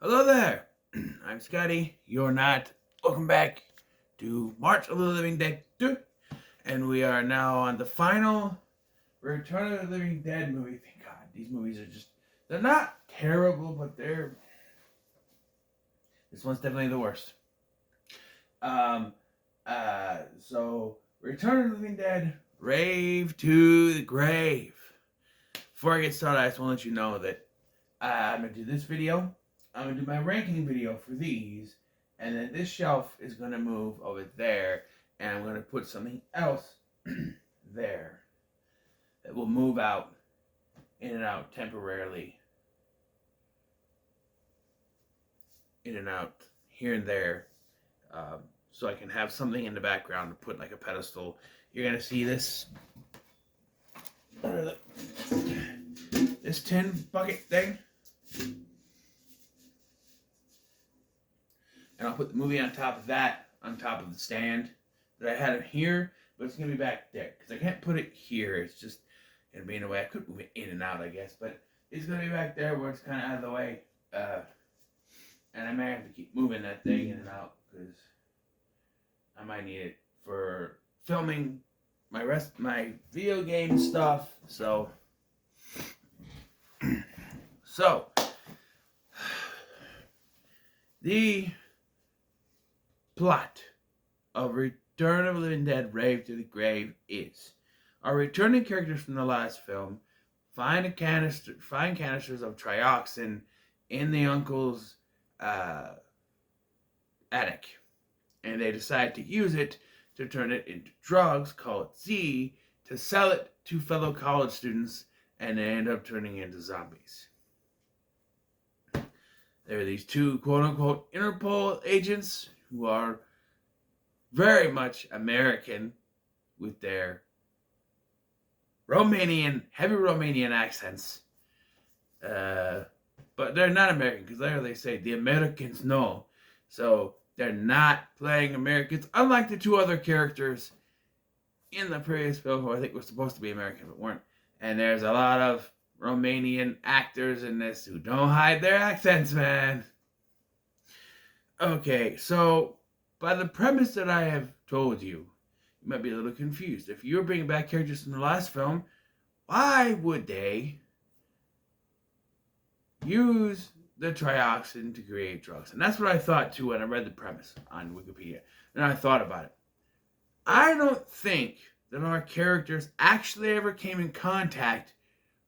Hello there. I'm Scotty. You're not. Welcome back to March of the Living Dead 2. And we are now on the final Return of the Living Dead movie. Thank God. These movies are just. They're not terrible, but they're. This one's definitely the worst. So, Return of the Living Dead, Rave to the Grave. Before I get started, I just want to let you know that I'm going to do this video. I'm going to do my ranking video for these. And then this shelf is going to move over there. And I'm going to put something else there that will move out, in and out temporarily. In and out, here and there. So I can have something in the background to put like a pedestal. You're going to see this. This tin bucket thing. And I'll put the movie on top of that, on top of the stand that I had it here, but it's going to be back there. Because I can't put it here. It's just going to be in the way. I could move it in and out, I guess. But it's going to be back there where it's kind of out of the way. And I may have to keep moving that thing in and out because I might need it for filming my video game stuff. So the plot of Return of the Living Dead, Rave to the Grave is our returning characters from the last film find canisters of trioxin in the uncle's attic, and they decide to use it to turn it into drugs called Z to sell it to fellow college students, and they end up turning into zombies. There are these two quote-unquote Interpol agents who are very much American with their heavy Romanian accents. But they're not American because there they say the Americans know. So they're not playing Americans, unlike the two other characters in the previous film who I think were supposed to be American but weren't. And there's a lot of Romanian actors in this who don't hide their accents, man. Okay, so by the premise that I have told you, you might be a little confused. If you're bringing back characters from the last film, why would they use the trioxin to create drugs? And that's what I thought too when I read the premise on Wikipedia. And I thought about it. I don't think that our characters actually ever came in contact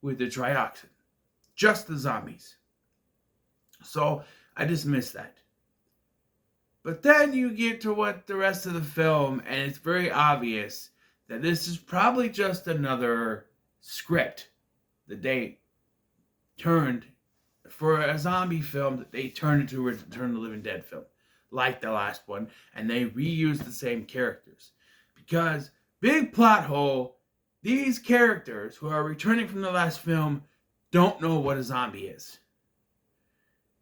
with the trioxin. Just the zombies. So I dismissed that. But then you get to what the rest of the film, and it's very obvious that this is probably just another script that they turned for a zombie film that they turned into a Return of the Living Dead film, like the last one, and they reused the same characters. Because, big plot hole, these characters who are returning from the last film don't know what a zombie is.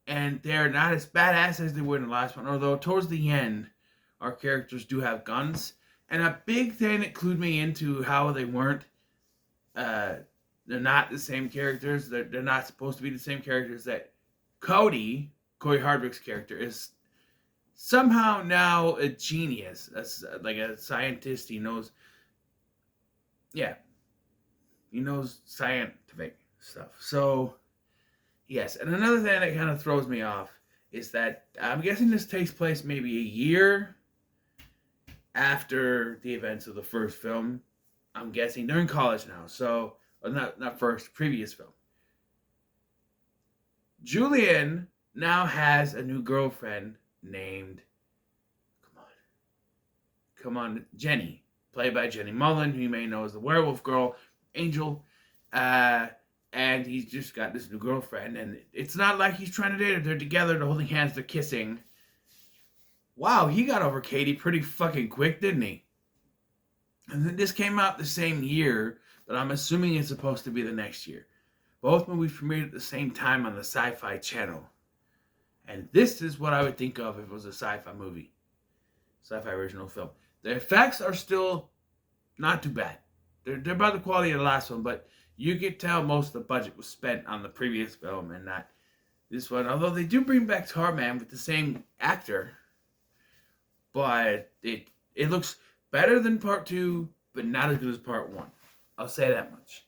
And they're not as badass as they were in the last one, although towards the end, our characters do have guns. And a big thing that clued me into how they weren't, they're not the same characters. They're not supposed to be the same characters. That Corey Hardwick's character, is somehow now a genius. That's like a scientist. He knows scientific stuff. So, yes. And another thing that kind of throws me off is that I'm guessing this takes place maybe a year after the events of the first film. I'm guessing they're in college now. So, previous film. Julian now has a new girlfriend named, Jenny, played by Jenny Mullen, who you may know as the werewolf girl, Angel. And he's just got this new girlfriend, and it's not like he's trying to date her. They're together, they're holding hands, they're kissing. Wow, he got over Katie pretty fucking quick, didn't he? And then this came out the same year, but I'm assuming it's supposed to be the next year. Both movies premiered at the same time on the Sci-Fi Channel. And this is what I would think of if it was a sci-fi movie. Sci-fi original film. The effects are still not too bad. They're about the quality of the last one, but you could tell most of the budget was spent on the previous film and not this one. Although they do bring back Tarman with the same actor, but it looks better than part 2, but not as good as part 1. I'll say that much.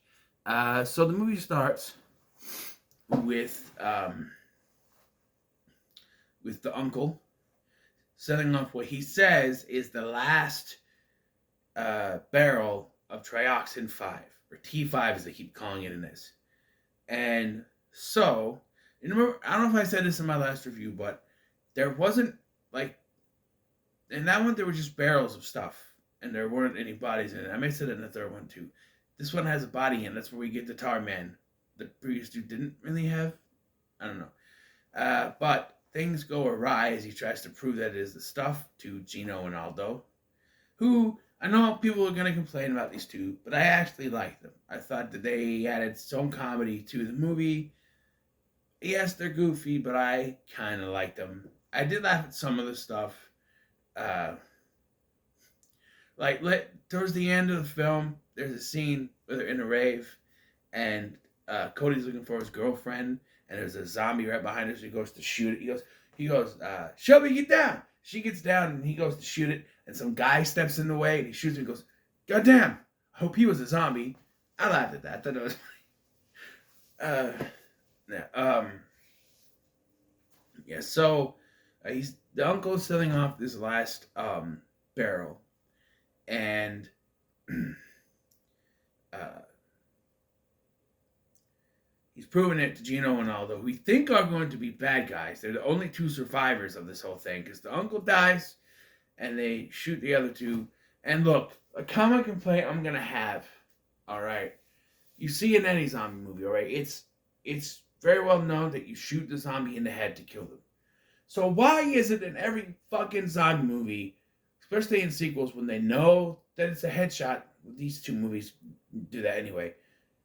So the movie starts with the uncle setting off what he says is the last barrel of Trioxin 5, or T5 as they keep calling it in this. And so, remember, I don't know if I said this in my last review, but there wasn't, like, in that one there were just barrels of stuff, and there weren't any bodies in it. I may have said it in the third one too. This one has a body in it. That's where we get the Tar Man. The previous two didn't really have. I don't know. But things go awry as he tries to prove that it is the stuff to Gino and Aldo, who, I know people are going to complain about these two, but I actually like them. I thought that they added some comedy to the movie. Yes, they're goofy, but I kind of like them. I did laugh at some of the stuff. Towards the end of the film, there's a scene where they're in a rave, and Cody's looking for his girlfriend, and there's a zombie right behind her, so he goes to shoot it. He goes, Shelby, get down! She gets down, and he goes to shoot it, and some guy steps in the way, and he shoots it and goes, God damn! I hope he was a zombie. I laughed at that. I thought it was so the uncle's selling off this last barrel, and he's proving it to Gino and Aldo, who we think are going to be bad guys. They're the only two survivors of this whole thing, because the uncle dies, and they shoot the other two. And look, a common complaint I'm going to have, all right, you see in any zombie movie, all right, it's very well known that you shoot the zombie in the head to kill them. So why is it in every fucking zombie movie, especially in sequels, when they know that it's a headshot, these two movies do that anyway,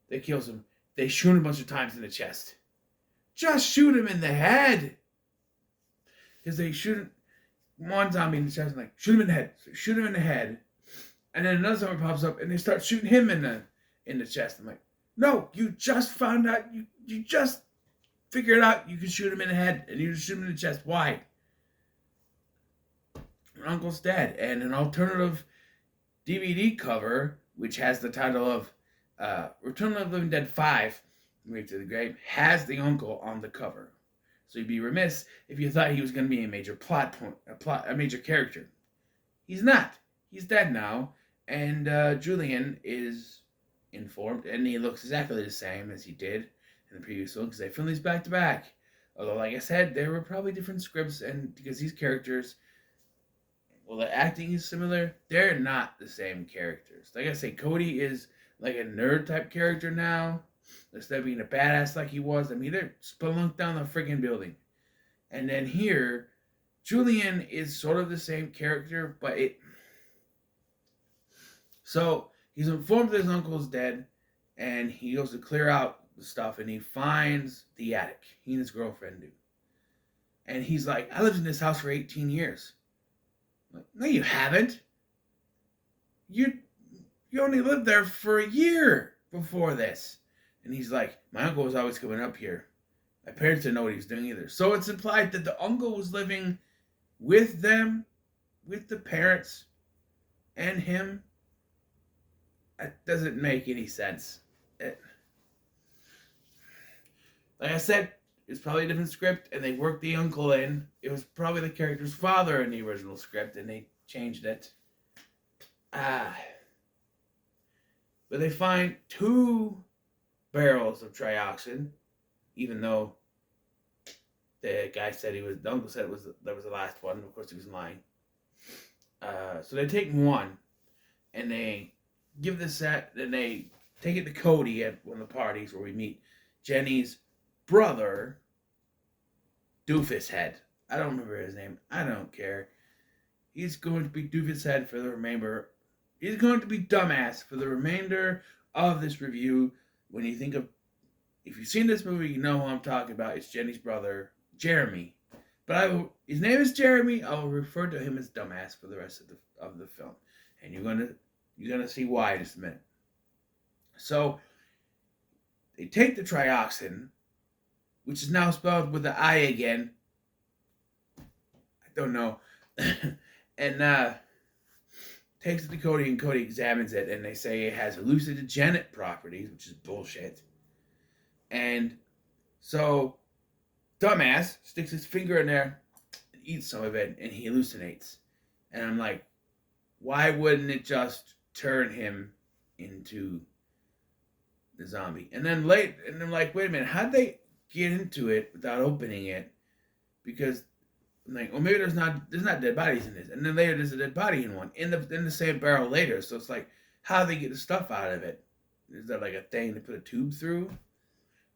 they kills him, they shoot him a bunch of times in the chest. Just shoot him in the head. Because they shoot one zombie in the chest and like, shoot him in the head. So shoot him in the head. And then another zombie pops up and they start shooting him in the chest. I'm like, no, you just found out, you just figured out you can shoot him in the head and you just shoot him in the chest. Why? Your uncle's dead. And an alternative DVD cover, which has the title of Return of the Living Dead 5, Rave to the Grave, has the uncle on the cover. So you'd be remiss if you thought he was going to be a major a major character. He's not. He's dead now, and Julian is informed, and he looks exactly the same as he did in the previous one, because they filmed these back to back. Although, like I said, there were probably different scripts, and because these characters, well, the acting is similar, they're not the same characters. Like I say, Cody is like a nerd type character now, instead of being a badass like he was. I mean, they're spelunked down the freaking building. And then here, Julian is sort of the same character, but so he's informed that his uncle is dead, and he goes to clear out the stuff, and he finds the attic. He and his girlfriend do. And he's like, I lived in this house for 18 years. I'm like, no, you haven't. You only lived there for a year before this. And he's like, my uncle was always coming up here. My parents didn't know what he was doing either. So it's implied that the uncle was living with them, with the parents, and him. That doesn't make any sense. Like I said, it's probably a different script, and they worked the uncle in. It was probably the character's father in the original script, and they changed it. But they find 2 barrels of trioxin, even though the uncle said that was the last one. Of course, he was lying. So they take one, and they give the set, and they take it to Cody at one of the parties where we meet Jenny's brother, Doofus Head. I don't remember his name. I don't care. He's going to be Doofus Head for the remainder. He's going to be dumbass for the remainder of this review. When you think of, if you've seen this movie, you know who I'm talking about. It's Jenny's brother, Jeremy. But his name is Jeremy. I will refer to him as dumbass for the rest of the film, and you're gonna see why in just a minute. So they take the trioxin, which is now spelled with the I again. I don't know. And takes it to Cody, and Cody examines it, and they say it has hallucinogenic properties, which is bullshit. And so, dumbass sticks his finger in there and eats some of it, and he hallucinates. And I'm like, why wouldn't it just turn him into the zombie? And then I'm like, wait a minute, how'd they get into it without opening it? Because I'm like, well, maybe there's not dead bodies in this. And then later there's a dead body in one in the same barrel later. So it's like, how do they get the stuff out of it? Is that like a thing they put a tube through?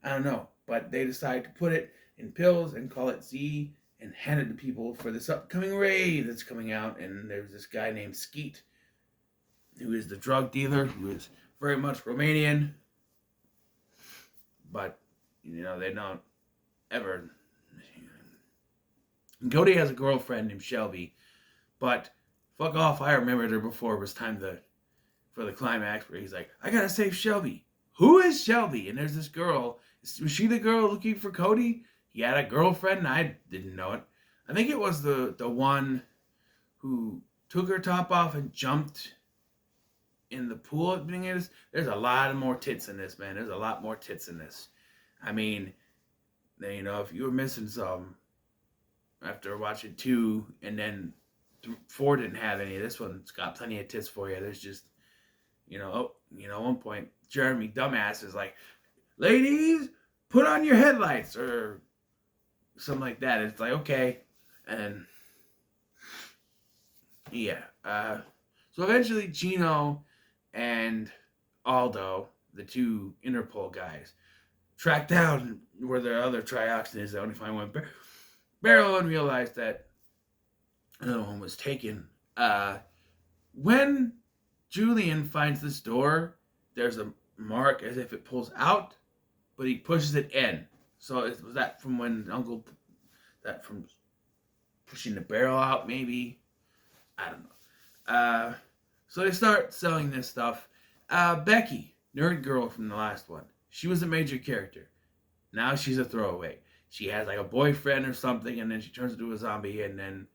I don't know. But they decide to put it in pills and call it Z and hand it to people for this upcoming rave that's coming out. And there's this guy named Skeet, who is the drug dealer, who is very much Romanian. But, they don't ever. Cody has a girlfriend named Shelby, but fuck off, I remembered her before it was time for the climax where he's like, I gotta save Shelby. Who is Shelby? And there's this girl. Was she the girl looking for Cody? He had a girlfriend, and I didn't know it. I think it was the one who took her top off and jumped in the pool at the beginning of this. There's a lot more tits in this, man. There's a lot more tits in this. I mean, if you were missing some after watching 2 and then 4 didn't have any, this one's got plenty of tits for you. There's just, at one point, Jeremy Dumbass is like, ladies, put on your headlights or something like that. It's like, okay. And yeah. So eventually Gino and Aldo, the 2 Interpol guys, track down where the other trioxin is. They only find one barrel and realize that another one was taken. When Julian finds this door, there's a mark as if it pulls out, but he pushes it in. So was that from when from pushing the barrel out, maybe? I don't know. So they start selling this stuff. Becky, nerd girl from the last one, she was a major character. Now she's a throwaway. She has like a boyfriend or something, and then she turns into a zombie, and then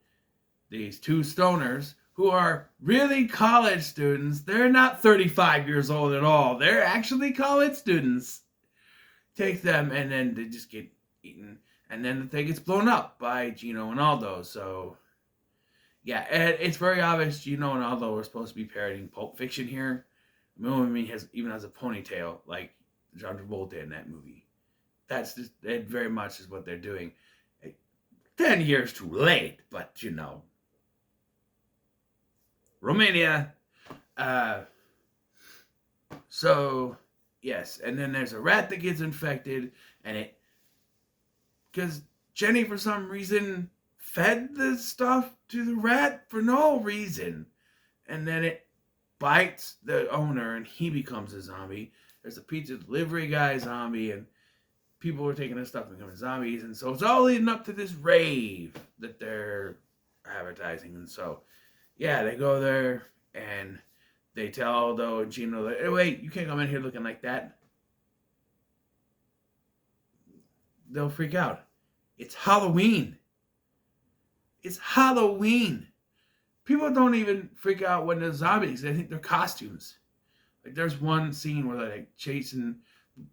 these 2 stoners, who are really college students, they're not 35 years old at all, they're actually college students, take them, and then they just get eaten, and then the thing gets blown up by Gino and Aldo. So yeah, and it's very obvious Gino and Aldo are supposed to be parodying Pulp Fiction here. Movie even has a ponytail like John Travolta in that movie. It very much is what they're doing. 10 years too late, but Romania. So yes, and then there's a rat that gets infected, and because Jenny for some reason fed the stuff to the rat for no reason, and then it bites the owner, and he becomes a zombie. There's a pizza delivery guy zombie, and people are taking this stuff and becoming zombies, and so it's all leading up to this rave that they're advertising. And so, yeah, they go there, and they tell Aldo and Gino that, hey, wait, you can't come in here looking like that. They'll freak out. It's Halloween. It's Halloween. People don't even freak out when they're zombies. They think they're costumes. Like, there's one scene where they're like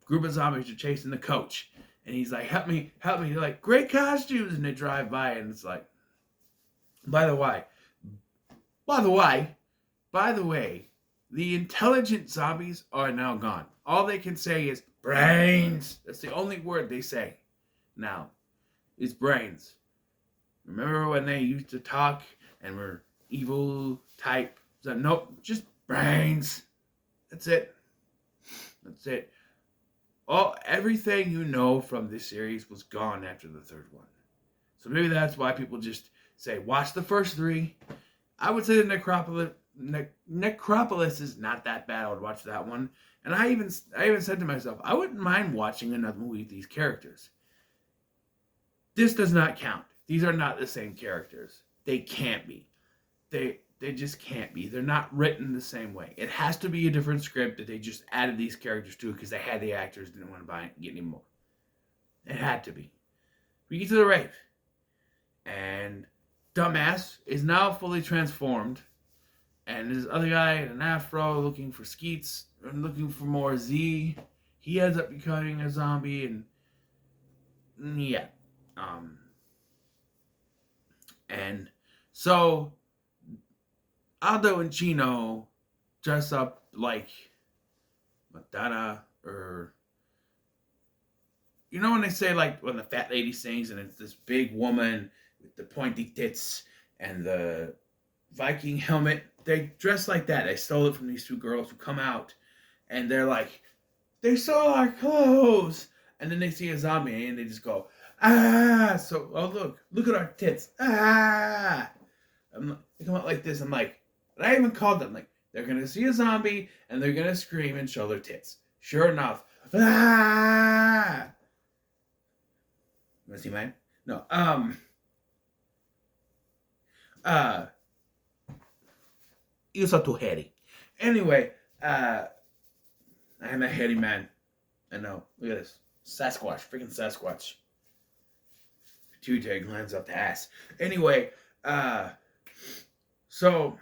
group of zombies are chasing the coach, and he's like, help me. They're like, great costumes, and they drive by, and it's like, by the way, the intelligent zombies are now gone. All they can say is brains. That's the only word they say now, is brains. Remember when they used to talk and were evil type? So, nope, just brains. That's it. Everything you know from this series was gone after the 3rd one. So maybe that's why people just say, watch the first 3. I would say the Necropolis is not that bad. I would watch that one. And I even said to myself, I wouldn't mind watching another movie with these characters. This does not count. These are not the same characters. They can't be. They just can't be. They're not written the same way. It has to be a different script that they just added these characters to because they had the actors, didn't want to get any more. It had to be. We get to the rave. And dumbass is now fully transformed. And this other guy in an afro looking for skeets and looking for more Z. He ends up becoming a zombie, and yeah. And so Aldo and Chino dress up like Madonna, or you know when they say, like, when the fat lady sings and it's this big woman with the pointy tits and the Viking helmet. They dress like that. They stole it from these two girls who come out and they're like, they stole our clothes. And then they see a zombie and they just go, ah. So, oh, look at our tits. Ah. They come out like this. I'm like, and I even called them, like, they're going to see a zombie and they're going to scream and show their tits. Sure enough. Ah. You want to see mine? No. You're so too hairy. Anyway, I am a hairy man. I know. Look at this. Sasquatch. Freaking Sasquatch. Pituitary glands up the ass. Anyway, so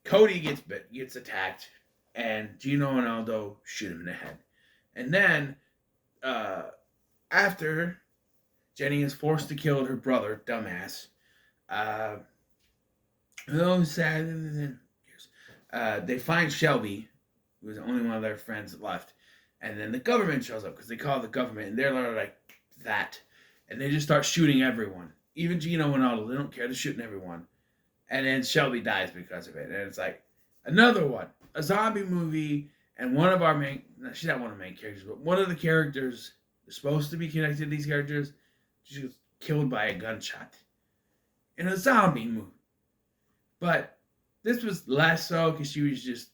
Cody gets attacked, and Gino and Aldo shoot him in the head. And then, after Jenny is forced to kill her brother, dumbass, sad. They find Shelby, who was the only one of their friends left, and then the government shows up because they call the government, and they're like that, and they just start shooting everyone, even Gino and Aldo. They don't care; they're shooting everyone, and then Shelby dies because of it. And it's like another one, a zombie movie, and one of our main, she's not one of the main characters, but one of the characters is supposed to be connected to these characters. She was killed by a gunshot in a zombie movie. But this was less so because she was just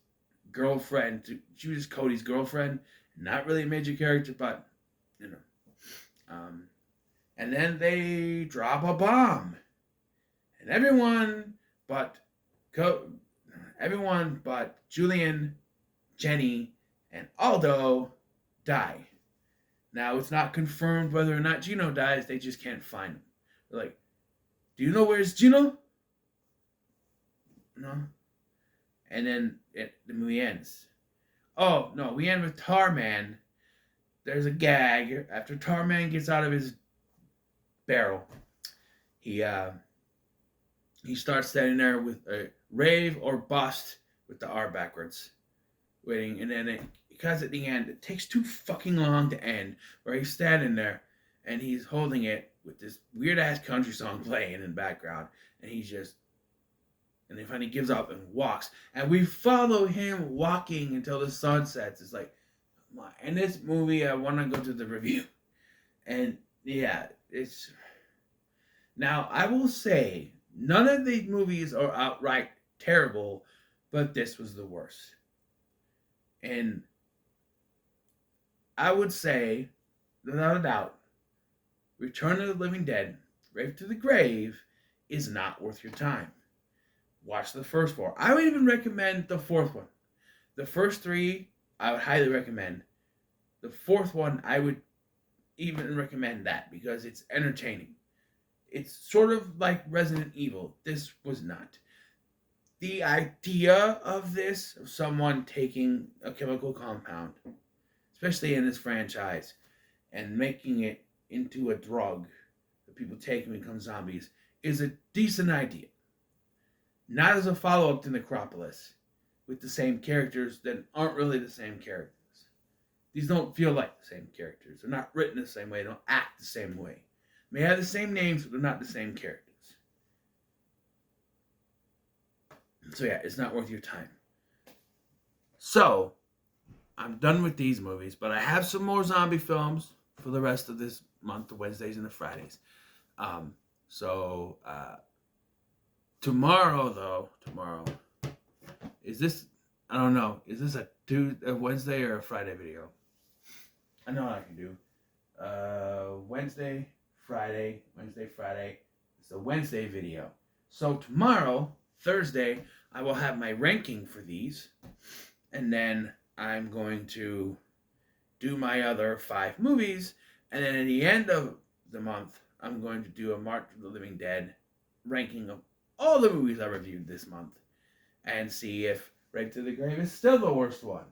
girlfriend. She was Cody's girlfriend. Not really a major character, but, you know. And then they drop a bomb. And everyone but Julian, Jenny, and Aldo die. Now, it's not confirmed whether or not Gino dies. They just can't find him. They're like, do you know where's Gino? No. And then the movie ends. Oh, no, we end with Tarman. There's a gag. After Tarman gets out of his barrel, he starts standing there with a rave or bust with the R backwards, waiting. And then because at the end, it takes too fucking long to end, where he's standing there and he's holding it with this weird-ass country song playing in the background, and he's just, and then finally gives up and walks. And we follow him walking until the sun sets. It's like, in this movie, I want to go to the review. And, yeah, it's... Now, I will say, none of these movies are outright terrible, but this was the worst. And I would say, without a doubt, Return of the Living Dead, Rave to the Grave, is not worth your time. Watch the first four. I would even recommend the fourth one. The first three, I would highly recommend. The fourth one, I would even recommend that because it's entertaining. It's sort of like Resident Evil. This was not. The idea of this, of someone taking a chemical compound, especially in this franchise, and making it into a drug that people take and become zombies, is a decent idea. Not as a follow-up to Necropolis, with the same characters that aren't really the same characters. These don't feel like the same characters. They're not written the same way. They don't act the same way. They may have the same names, but they're not the same characters. So yeah, it's not worth your time. So, I'm done with these movies, but I have some more zombie films for the rest of this month, the Wednesdays and the Fridays. Tomorrow, is this, I don't know, is this a Wednesday or a Friday video? I know what I can do. Wednesday, Friday. It's a Wednesday video. So tomorrow, Thursday, I will have my ranking for these. And then I'm going to do my other 5 movies, and then at the end of the month, I'm going to do a March of the Living Dead ranking of all the movies I reviewed this month, and see if Rave to the Grave is still the worst one.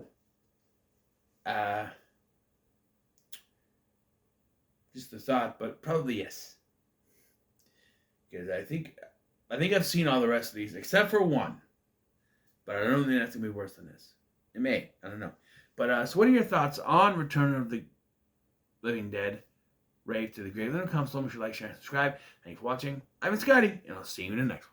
Just a thought, but probably yes, because I think I've seen all the rest of these except for one, but I don't think that's gonna be worse than this. It may, I don't know. But so, what are your thoughts on Return of the Living Dead, Rave to the Grave? Let them comment below. Make sure you like, share, and subscribe. Thanks for watching. I've been Scotty, and I'll see you in the next one.